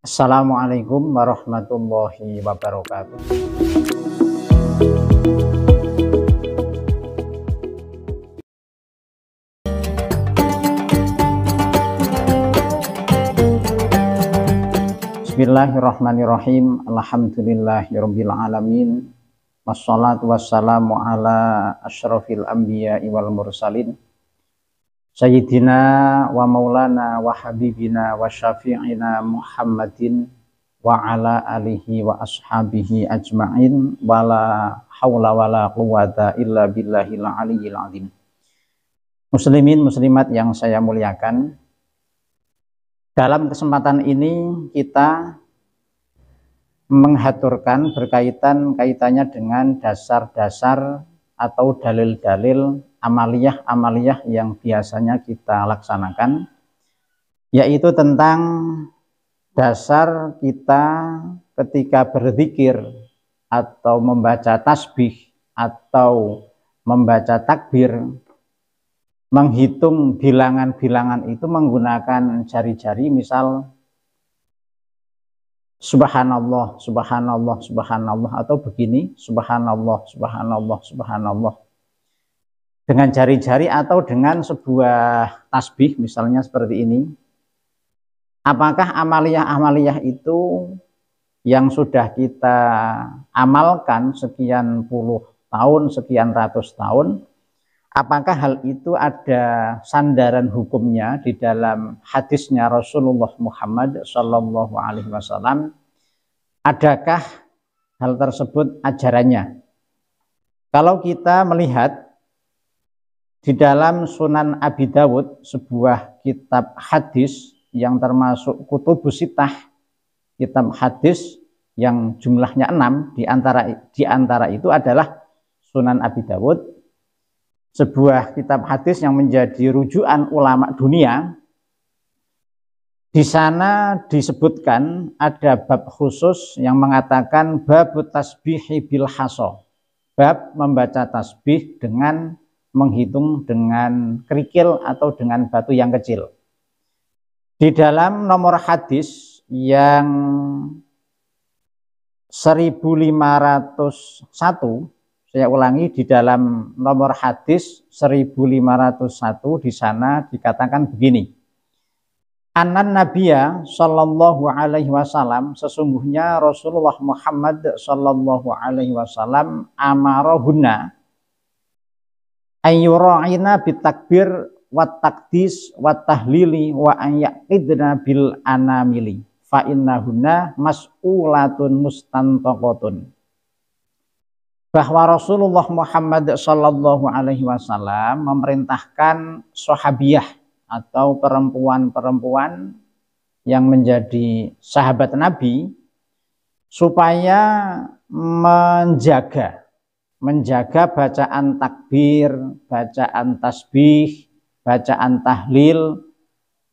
Assalamualaikum warahmatullahi wabarakatuh. Bismillahirrahmanirrahim. Alhamdulillahirabbil alamin. Wassalatu wassalamu ala asyrafil anbiya'i wal mursalin. Sayyidina wa maulana wa habibina wa syafi'ina Muhammadin wa ala alihi wa ashabihi ajma'in wa la hawla wa la quwata illa billahil aliyyil azim. Muslimin muslimat yang saya muliakan, dalam kesempatan ini kita menghaturkan kaitannya dengan dasar-dasar atau dalil-dalil amaliyah yang biasanya kita laksanakan, yaitu tentang dasar kita ketika berzikir atau membaca tasbih atau membaca takbir, menghitung bilangan-bilangan itu menggunakan jari-jari, misal subhanallah, subhanallah, subhanallah, atau begini, subhanallah, subhanallah, subhanallah, dengan jari-jari atau dengan sebuah tasbih misalnya seperti ini. Apakah amaliyah-amaliyah itu yang sudah kita amalkan sekian puluh tahun, sekian ratus tahun, apakah hal itu ada sandaran hukumnya di dalam hadisnya Rasulullah Muhammad SAW? Adakah hal tersebut ajarannya? Kalau kita melihat di dalam Sunan Abi Dawud, sebuah kitab hadis yang termasuk kutubus sittah, kitab hadis yang jumlahnya 6, di antara itu adalah Sunan Abi Dawud, sebuah kitab hadis yang menjadi rujukan ulama dunia. Di sana disebutkan ada bab khusus yang mengatakan bab tasbihi bil haso, bab membaca tasbih dengan menghitung dengan kerikil atau dengan batu yang kecil. Di dalam nomor hadis yang 1501, saya ulangi, di dalam nomor hadis 1501 di sana dikatakan begini. Anan Nabiya sallallahu alaihi wasallam, sesungguhnya Rasulullah Muhammad sallallahu alaihi wasallam amarahunna ayyura'ina bitakbir wat takdis wat tahlili wa an yaqidna bil anamili fa innahunna mas'ulatun mustantaqatun. Bahwa Rasulullah Muhammad sallallahu alaihi wasallam memerintahkan sahabiyah atau perempuan-perempuan yang menjadi sahabat Nabi supaya menjaga bacaan takbir, bacaan tasbih, bacaan tahlil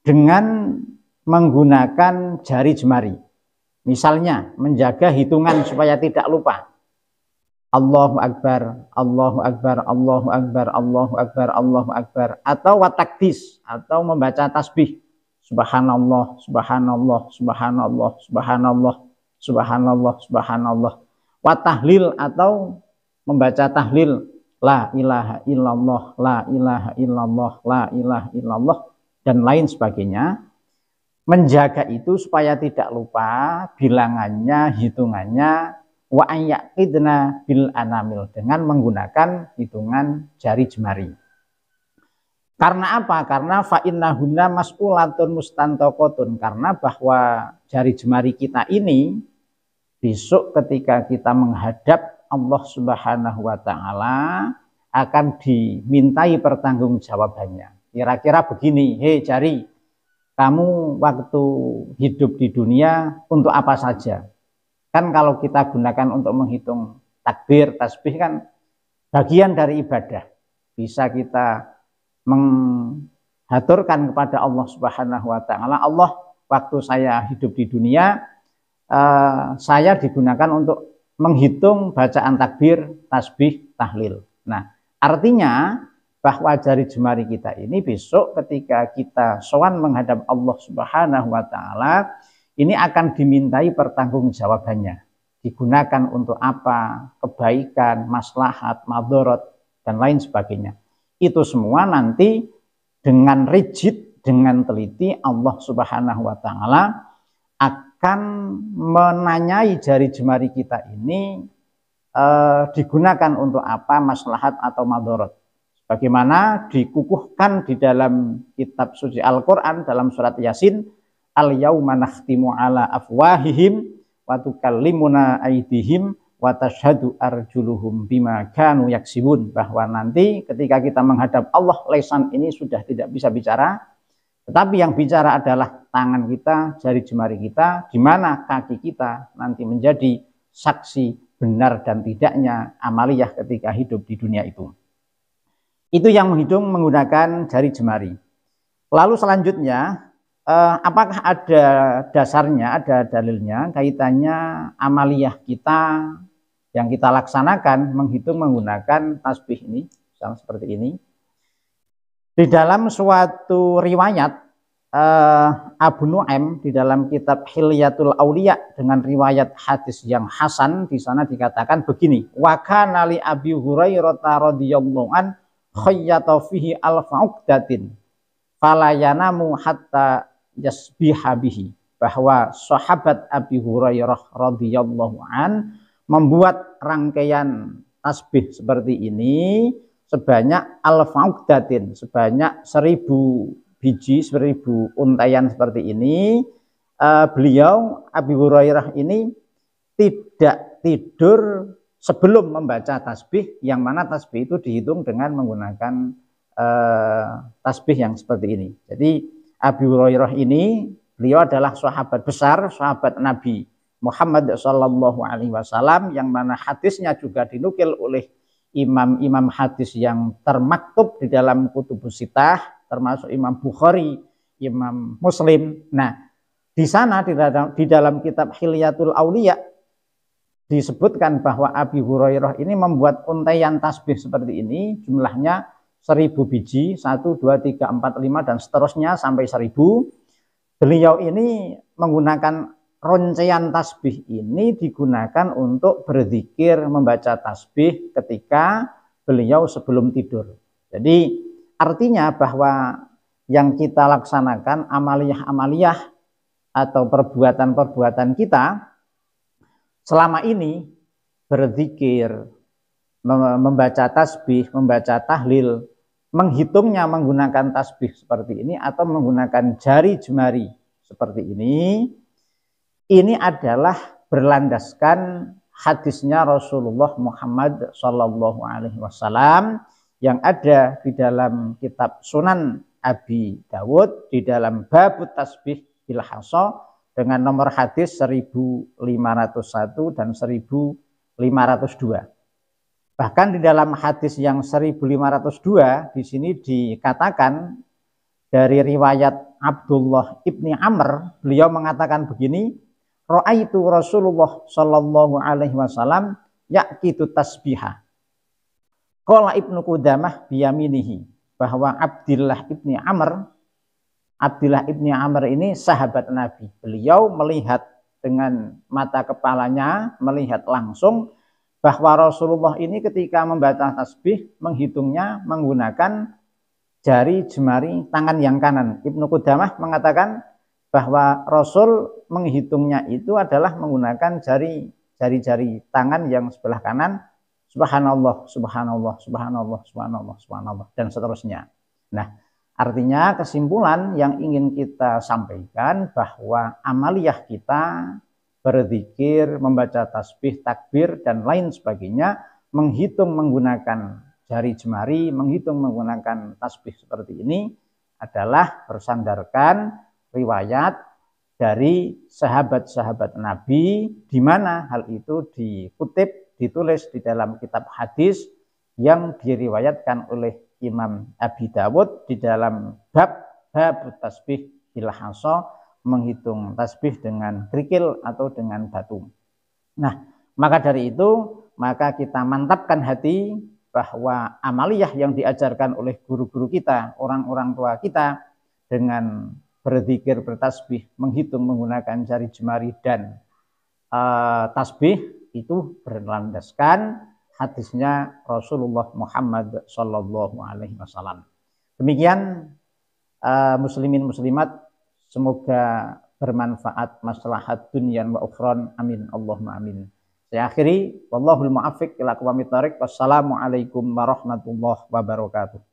dengan menggunakan jari jemari. Misalnya menjaga hitungan supaya tidak lupa. Allahu Akbar, Allahu Akbar, Allahu Akbar, Allahu Akbar, Allahu Akbar. Atau watakdis, atau membaca tasbih. Subhanallah, Subhanallah, Subhanallah, Subhanallah, Subhanallah, Subhanallah. Watahlil, atau membaca tahlil. La ilaha illallah, la ilaha illallah, la ilaha illallah, dan lain sebagainya. Menjaga itu supaya tidak lupa bilangannya, hitungannya, wa ayyaqidna bil anamil, dengan menggunakan hitungan jari jemari. Karena apa? Karena fa innahunna mas'ulatun mustantaqatun, karena bahwa jari jemari kita ini besok ketika kita menghadap Allah Subhanahu wa taala akan dimintai pertanggungjawabannya. Kira-kira begini, hei jari, kamu waktu hidup di dunia untuk apa saja? Kan kalau kita gunakan untuk menghitung takbir, tasbih kan bagian dari ibadah. Bisa kita menghaturkan kepada Allah Subhanahu wa taala, Allah, waktu saya hidup di dunia, saya digunakan untuk menghitung bacaan takbir, tasbih, tahlil. Nah, artinya bahwa jari jemari kita ini besok ketika kita sowan menghadap Allah Subhanahu wa taala, ini akan dimintai pertanggungjawabannya. Digunakan untuk apa, kebaikan, maslahat, madorot, dan lain sebagainya. Itu semua nanti dengan rigid, dengan teliti Allah Subhanahu wa Ta'ala akan menanyai jari jemari kita ini digunakan untuk apa, maslahat atau madorot. Bagaimana dikukuhkan di dalam kitab suci Al-Quran dalam surat Yasin, al-yauma nakhtimu ala afwahihim wa tukallimuna aydihim wa tashhadu arjuluhum bima kanu yaksibun, bahwa nanti ketika kita menghadap Allah, lesan ini sudah tidak bisa bicara, tetapi yang bicara adalah tangan kita, jari jemari kita, di mana kaki kita nanti menjadi saksi benar dan tidaknya amaliyah ketika hidup di dunia itu. Itu yang menghitung menggunakan jari jemari. Lalu selanjutnya, apakah ada dasarnya, ada dalilnya kaitannya amaliyah kita yang kita laksanakan menghitung menggunakan tasbih ini, misalnya seperti ini. Di dalam suatu riwayat Abu Nu'aim di dalam kitab Hilyatul Auliya dengan riwayat hadis yang hasan, di sana dikatakan begini, wa kana li Abi Hurairah radhiyallahu an khayyata fihi alfa'uqdatin fala yanamu hatta yasbiha bihi, bahwa sahabat Abi Hurairah radhiyallahu an membuat rangkaian tasbih seperti ini sebanyak alfa'uqdatin, sebanyak 1000 biji, 1000 untaian seperti ini. Beliau Abi Hurairah ini tidak tidur sebelum membaca tasbih, yang mana tasbih itu dihitung dengan menggunakan tasbih yang seperti ini. Jadi Abi Hurairah ini, beliau adalah sahabat besar, sahabat Nabi Muhammad Sallallahu Alaihi Wasallam, yang mana hadisnya juga dinukil oleh imam-imam hadis yang termaktub di dalam kutubus sitah, termasuk Imam Bukhari, Imam Muslim. Nah, di sana di dalam kitab Hilyatul Auliya disebutkan bahwa Abi Hurairah ini membuat untaian tasbih seperti ini, jumlahnya 1000 biji, 1, 2, 3, 4, 5 dan seterusnya sampai 1000. Beliau ini menggunakan roncaian tasbih ini digunakan untuk berzikir, membaca tasbih ketika beliau sebelum tidur. Jadi artinya bahwa yang kita laksanakan amaliyah-amaliyah atau perbuatan-perbuatan kita selama ini, berzikir, membaca tasbih, membaca tahlil, menghitungnya menggunakan tasbih seperti ini atau menggunakan jari jemari seperti ini adalah berlandaskan hadisnya Rasulullah Muhammad Sallallahu Alaihi Wasallam yang ada di dalam kitab Sunan Abi Dawud di dalam babut tasbih bil hasa dengan nomor hadis 1501 dan 1502. Bahkan di dalam hadis yang 1502 di sini dikatakan dari riwayat Abdullah ibni Amr, beliau mengatakan begini, Ra'aitu Rasulullah Sallallahu Alaihi Wasallam yaqitu tasbihah. Qala Ibnu Qudamah biyaminihi, bahwa Abdullah ibni Amr ini sahabat Nabi. Beliau melihat dengan mata kepalanya, melihat langsung bahwa Rasulullah ini ketika membaca tasbih menghitungnya menggunakan jari jemari tangan yang kanan. Ibnu Qudamah mengatakan bahwa Rasul menghitungnya itu adalah menggunakan jari-jari tangan yang sebelah kanan. Subhanallah, subhanallah, subhanallah, subhanallah, subhanallah, dan seterusnya. Nah, artinya kesimpulan yang ingin kita sampaikan bahwa amaliyah kita berzikir, membaca tasbih, takbir, dan lain sebagainya, menghitung menggunakan jari jemari, menghitung menggunakan tasbih seperti ini adalah bersandarkan riwayat dari sahabat-sahabat Nabi, di mana hal itu dikutip, ditulis di dalam kitab hadis yang diriwayatkan oleh Imam Abi Dawud di dalam bab tasbih bil hasa, menghitung tasbih dengan kerikil atau dengan batu. Nah, maka dari itu, maka kita mantapkan hati bahwa amaliyah yang diajarkan oleh guru-guru kita, orang-orang tua kita, dengan berzikir, bertasbih, menghitung menggunakan jari jemari dan tasbih itu berlandaskan hadisnya Rasulullah Muhammad Sallallahu Alaihi Wasallam. Demikian muslimin muslimat, semoga bermanfaat maslahat dunya wa ukhron. Amin Allahumma amin. Saya akhiri, wallahul muwaffiq ila aqwamit thoriq. Wassalamualaikum warahmatullahi wabarakatuh.